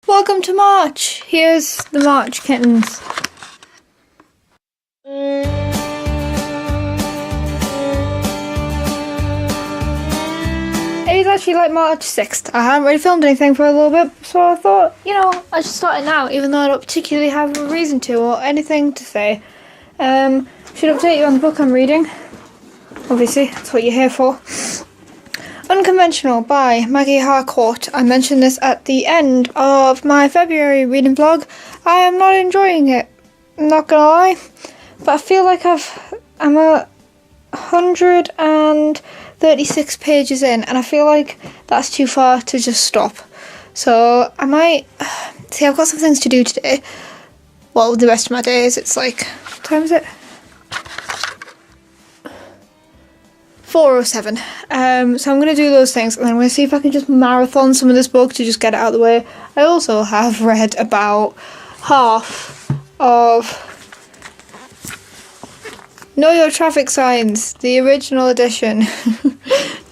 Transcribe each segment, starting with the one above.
Welcome to March! Here's the March kittens. It is actually like March 6th. I haven't really filmed anything for a little bit, so I thought, I should start it now, even though I don't particularly have a reason to or anything to say. Should update you on the book I'm reading. Obviously, that's what you're here for. Unconventional by Maggie Harcourt. I mentioned this at the end of my February reading vlog. I am not enjoying it, I'm not gonna lie, but I feel like I'm 136 pages in, and I feel like that's too far to just stop. So I might see. I've got some things to do today. Well, the rest of my days. It's like, what time is it? 4:07. So I'm going to do those things, and then I'm going to see if I can just marathon some of this book to just get it out of the way. I also have read about half of Know Your Traffic Signs, the original edition,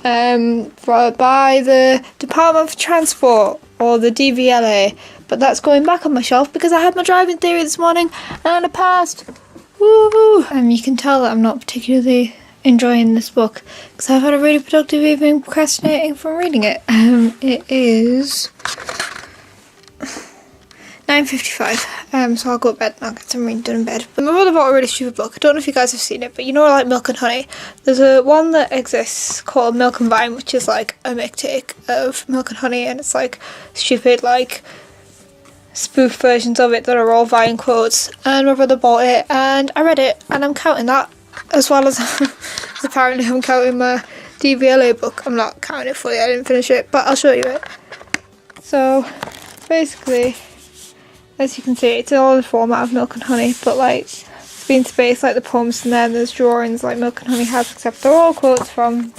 by the Department of Transport, or the DVLA, but that's going back on my shelf because I had my driving theory this morning and I passed. Woohoo! You can tell that I'm not particularly enjoying this book because I've had a really productive evening procrastinating from reading it. It is 9:55, so I'll go to bed now, get some reading done in bed. But my brother bought a really stupid book. I don't know if you guys have seen it, but you know, like Milk and Honey, there's one that exists called Milk and Vine, which is like a mixtape of Milk and Honey, and it's like stupid, like spoof versions of it that are all Vine quotes. And my brother bought it, and I read it, and I'm counting that, as well as apparently I'm counting my DVLA book. I'm not counting it fully, I didn't finish it, but I'll show you it. So basically, as you can see, it's all the format of Milk and Honey, but like it's been spaced like the poems, and then there's drawings like Milk and Honey has, except they're all quotes from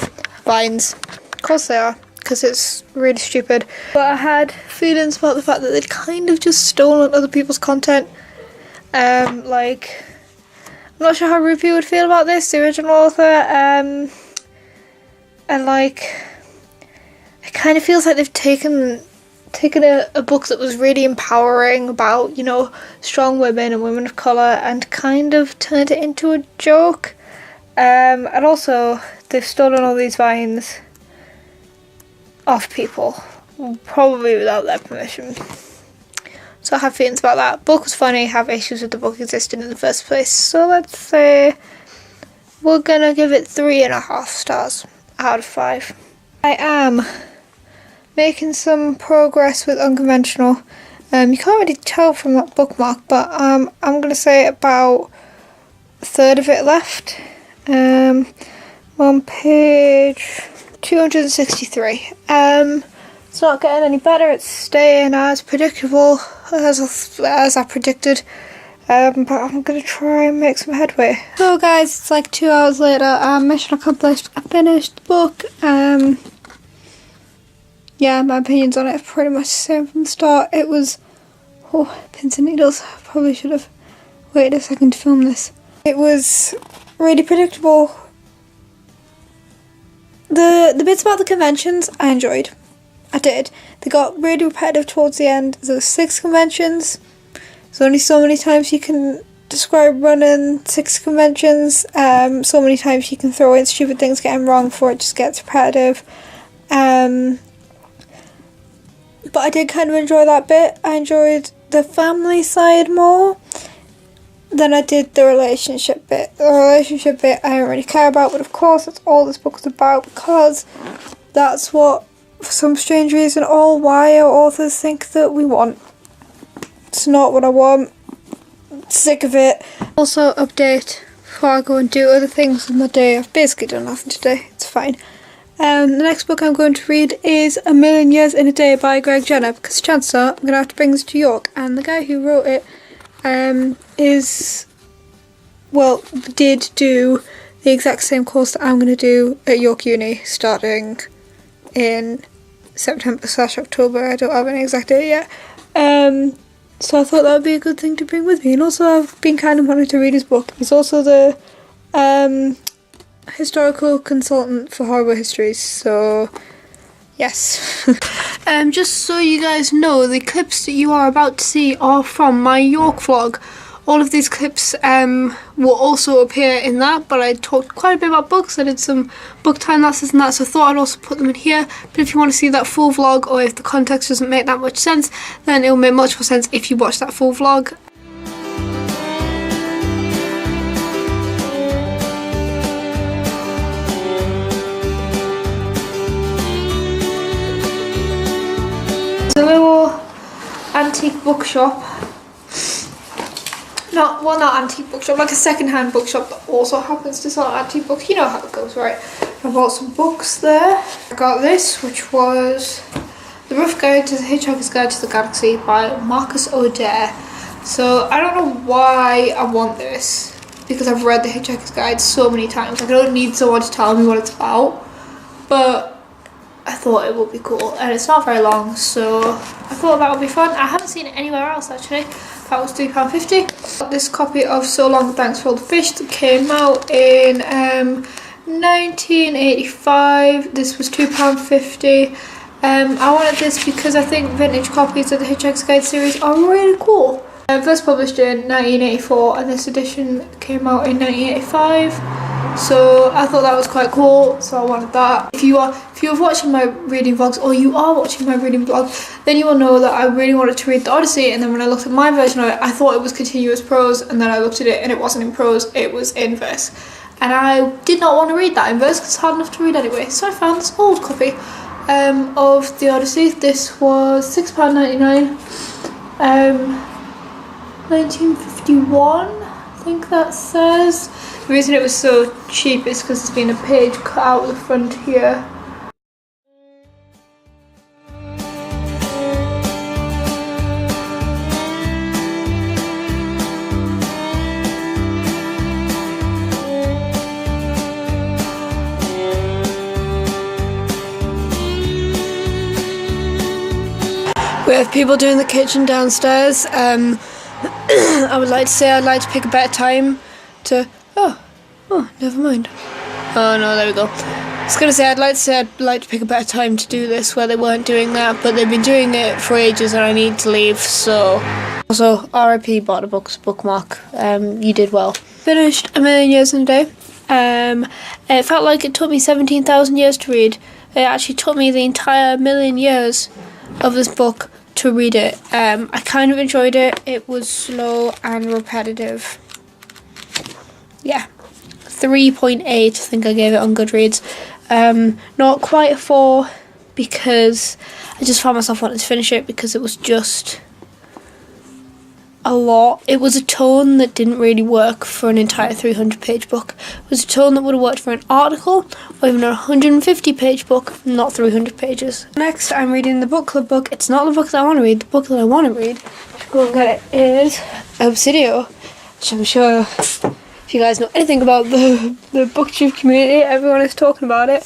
Vines. Of course they are, because it's really stupid. But I had feelings about the fact that they'd kind of just stolen other people's content. Like, I'm not sure how Rupi would feel about this, the original author, and like, it kind of feels like they've taken a book that was really empowering about, strong women and women of colour, and kind of turned it into a joke. And also, they've stolen all these vines off people, probably without their permission. So I have feelings about that. Book was funny, have issues with the book existing in the first place. So let's say we're gonna give it 3.5 stars out of 5. I am making some progress with Unconventional. You can't really tell from that bookmark, but I'm going to say about a third of it left. I'm on page 263. It's not getting any better, it's staying as predictable as I predicted. But I'm going to try and make some headway. So guys, it's like 2 hours later, mission accomplished. I finished the book. Yeah, my opinions on it are pretty much the same from the start. It was, pins and needles. I probably should have waited a second to film this. It was really predictable. The bits about the conventions, I enjoyed. I did. They got really repetitive towards the end. There were 6 conventions. There's only so many times you can describe running 6 conventions. So many times you can throw in stupid things getting wrong before it just gets repetitive. But I did kind of enjoy that bit. I enjoyed the family side more than I did the relationship bit. The relationship bit I don't really care about, but of course that's all this book is about, because that's what, for some strange reason, all YA authors think that we want. It's not what I want. Sick of it. Also, update before I go and do other things in the day. I've basically done nothing today. It's fine. The next book I'm going to read is A Million Years in a Day by Greg Jenner, because chances are I'm going to have to bring this to York, and the guy who wrote it did do the exact same course that I'm going to do at York Uni starting in September/October. I don't have an exact date yet. So I thought that would be a good thing to bring with me, and also I've been kind of wanting to read his book. He's also the historical consultant for Horrible Histories, so Yes. Just so you guys know, the clips that you are about to see are from my York vlog. All of these clips will also appear in that, but I talked quite a bit about books. I did some book time lessons and that, so I thought I'd also put them in here. But if you want to see that full vlog, or if the context doesn't make that much sense, then it will make much more sense if you watch that full vlog. It's a little antique bookshop. Not antique bookshop, like a second-hand bookshop that also happens to sell antique books. You know how it goes, right? I bought some books there. I got this, which was The Rough Guide to the Hitchhiker's Guide to the Galaxy by Marcus O'Dare. So I don't know why I want this, because I've read the Hitchhiker's Guide so many times. Like, I don't need someone to tell me what it's about, but I thought it would be cool, and it's not very long, so I thought that would be fun. I haven't seen it anywhere else actually. That was £3.50. Got this copy of So Long Thanks for All the Fish that came out in 1985. This was £2.50. I wanted this because I think vintage copies of the Hitchhiker's Guide series are really cool. First published in 1984, and this edition came out in 1985. So I thought that was quite cool, so I wanted that. If you're watching my reading vlogs, or you are watching my reading vlog, then you will know that I really wanted to read the Odyssey, and then when I looked at my version of it, I thought it was continuous prose, and then I looked at it and it wasn't in prose, it was in verse. And I did not want to read that in verse because it's hard enough to read anyway, so I found this old copy of the Odyssey. This was £6.99, 1951, I think that says. The reason it was so cheap is because there's been a page cut out of the front here. We have people doing the kitchen downstairs. I would like to say I'd like to pick a better time to... Oh, never mind. Oh no, there we go. I was going to say I'd like to pick a better time to do this where they weren't doing that, but they've been doing it for ages and I need to leave, so... Also, RIP Bought Books bookmark. You did well. Finished A Million Years in a Day. It felt like it took me 17,000 years to read. It actually took me the entire million years of this book to read it. I kind of enjoyed it. It was slow and repetitive. Yeah, 3.8 I think I gave it on Goodreads. Not quite a 4 because I just found myself wanting to finish it because it was just a lot. It was a tone that didn't really work for an entire 300-page book. It was a tone that would have worked for an article or even a 150-page book, not 300 pages. Next, I'm reading the book club book. It's not the book that I want to read. The book that I want to read, go and get it, is Obsidio, which I'm sure if you guys know anything about the booktube community, everyone is talking about it.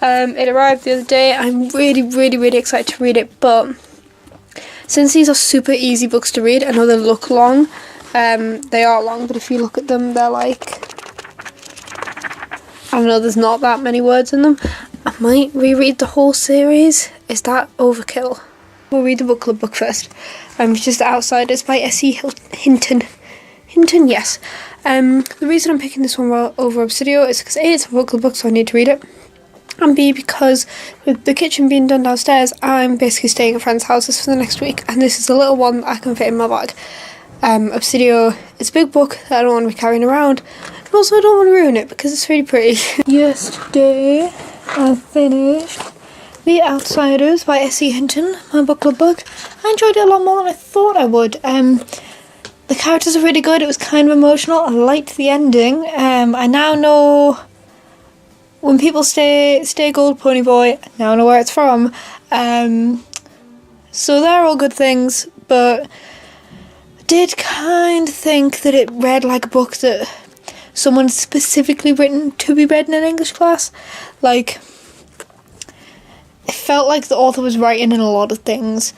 It arrived the other day. I'm really excited to read it, but since these are super easy books to read, I know they look long. They are long, but if you look at them, they're like... I don't know, there's not that many words in them. I might reread the whole series. Is that overkill? We'll read the book club book first. Just Outsiders by S.E. Hinton. Hinton, yes. The reason I'm picking this one over Obsidio is because A, it's a book club book, so I need to read it. And B, because with the kitchen being done downstairs, I'm basically staying at friends' houses for the next week, and this is a little one that I can fit in my bag. Obsidio is a big book that I don't want to be carrying around, and also I don't want to ruin it because it's really pretty. Yesterday, I finished The Outsiders by S.E. Hinton, my book club book. I enjoyed it a lot more than I thought I would. The characters are really good. It was kind of emotional. I liked the ending. I now know when people stay gold pony boy, I now know where it's from. So they're all good things, but I did kind of think that it read like a book that someone specifically written to be read in an English class. Like, it felt like the author was writing in a lot of things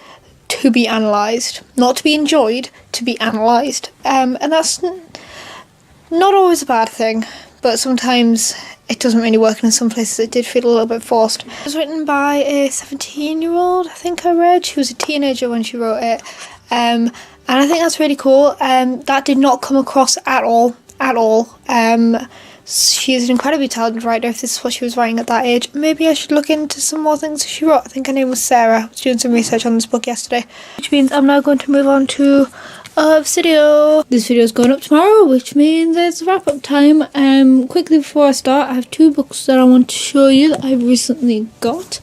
to be analysed, not to be enjoyed, to be analysed. And that's not always a bad thing, but sometimes it doesn't really work, and in some places it did feel a little bit forced. It was written by a 17-year-old, I think I read. She was a teenager when she wrote it, and I think that's really cool. That did not come across at all. She's an incredibly talented writer if this is what she was writing at that age. Maybe I should look into some more things she wrote. I think her name was Sarah. I was doing some research on this book yesterday. Which means I'm now going to move on to Obsidio. This video is going up tomorrow, which means it's wrap up time. Quickly before I start, I have 2 books that I want to show you that I've recently got.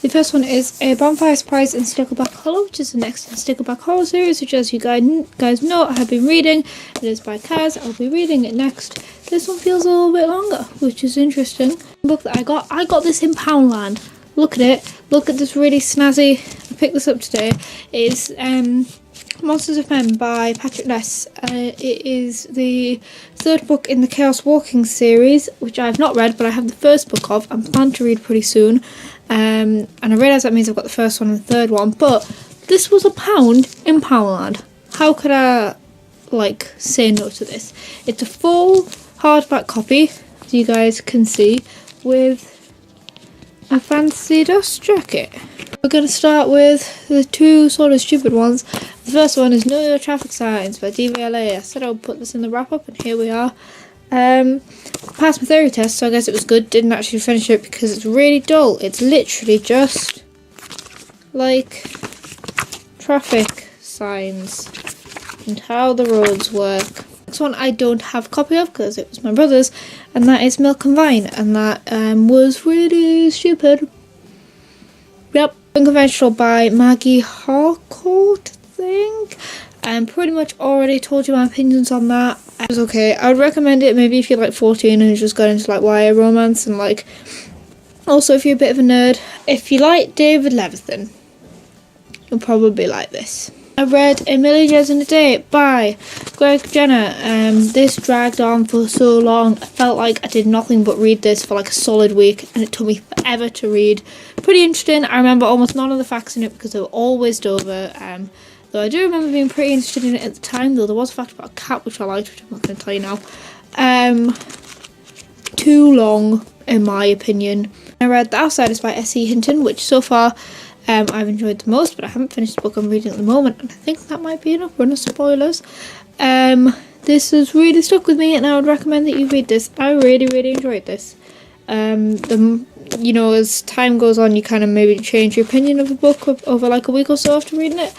The first one is A Bonfire Surprise in Stickleback Hollow, which is the next in Stickleback Hollow series, which, as you guys know, I have been reading. It is by Kaz. I'll be reading it next. This one feels a little bit longer, which is interesting. The book that I got this in Poundland. Look at it. Look at this really snazzy. I picked this up today. It is Monsters of Men by Patrick Ness. It is the 3rd book in the Chaos Walking series, which I have not read, but I have the 1st book of and plan to read pretty soon. And I realise that means I've got the 1st one and the 3rd one, but this was £1 in Poundland. How could I, say no to this? It's a full hardback copy, as you guys can see, with a fancy dust jacket. We're going to start with the 2 sort of stupid ones. The first one is Know Your Traffic Signs by DVLA. I said I would put this in the wrap up, and here we are. Passed my theory test, so I guess it was good. Didn't actually finish it because it's really dull. It's literally just like traffic signs and how the roads work. Next one I don't have a copy of because it was my brother's, and that is Milk and Vine, and that was really stupid. Yep. Unconventional by Maggie Harcourt, I think. Pretty much already told you my opinions on that. It was okay. I would recommend it maybe if you're 14 and you just got into YA romance, and also if you're a bit of a nerd. If you like David Levithan, you'll probably like this. I read A Million Years in a Day by Greg Jenner. This dragged on for so long. I felt like I did nothing but read this for a solid week, and it took me forever to read. Pretty interesting. I remember almost none of the facts in it because they were all whizzed over. Though I do remember being pretty interested in it at the time, though there was a fact about a cat which I liked, which I'm not going to tell you now. Too long, in my opinion. I read The Outsiders by S.E. Hinton, which so far I've enjoyed the most, but I haven't finished the book I'm reading at the moment, and I think that might be enough run of spoilers. This has really stuck with me, and I would recommend that you read this. I really, really enjoyed this. As time goes on, you kind of maybe change your opinion of a book over a week or so after reading it.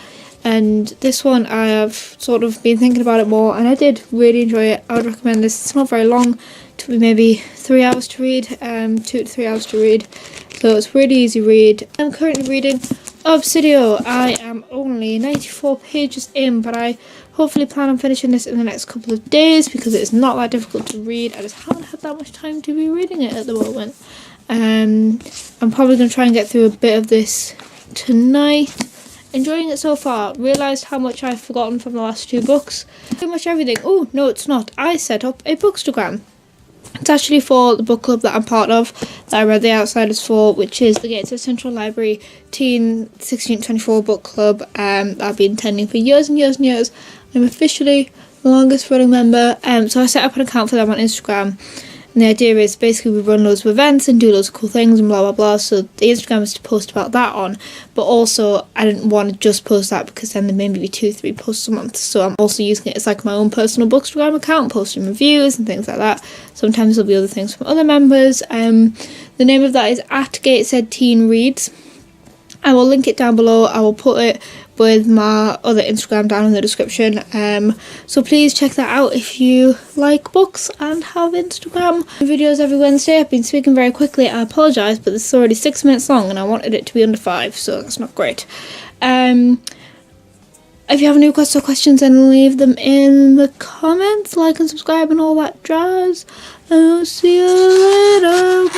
And this one, I have sort of been thinking about it more, and I did really enjoy it. I would recommend this. It's not very long. It took me maybe 3 hours to read, 2 to 3 hours to read. So it's really easy read. I'm currently reading Obsidio. I am only 94 pages in, but I hopefully plan on finishing this in the next couple of days because it's not that difficult to read. I just haven't had that much time to be reading it at the moment. I'm probably going to try and get through a bit of this tonight. Enjoying it so far. Realised how much I've forgotten from the last 2 books. Pretty much everything. Oh, no, it's not. I set up a Bookstagram. It's actually for the book club that I'm part of, that I read The Outsiders for, which is the Gateshead Central Library Teen 1624 book club that I've been attending for years and years and years. I'm officially the longest running member. So I set up an account for them on Instagram. And the idea is basically we run loads of events and do loads of cool things and blah blah blah. So the Instagram is to post about that on. But also I didn't want to just post that because then there may be 2-3 posts a month. So I'm also using it as my own personal Bookstagram account, posting reviews and things like that. Sometimes there'll be other things from other members. The name of that is @GatesheadTeenReads. I will link it down below. I will put it with my other Instagram down in the description. So please check that out if you like books and have Instagram. Videos every Wednesday. I've been speaking very quickly. I apologise, but this is already 6 minutes long and I wanted it to be under 5, so that's not great. If you have any requests or questions, then leave them in the comments. Like and subscribe and all that jazz. And I'll see you later.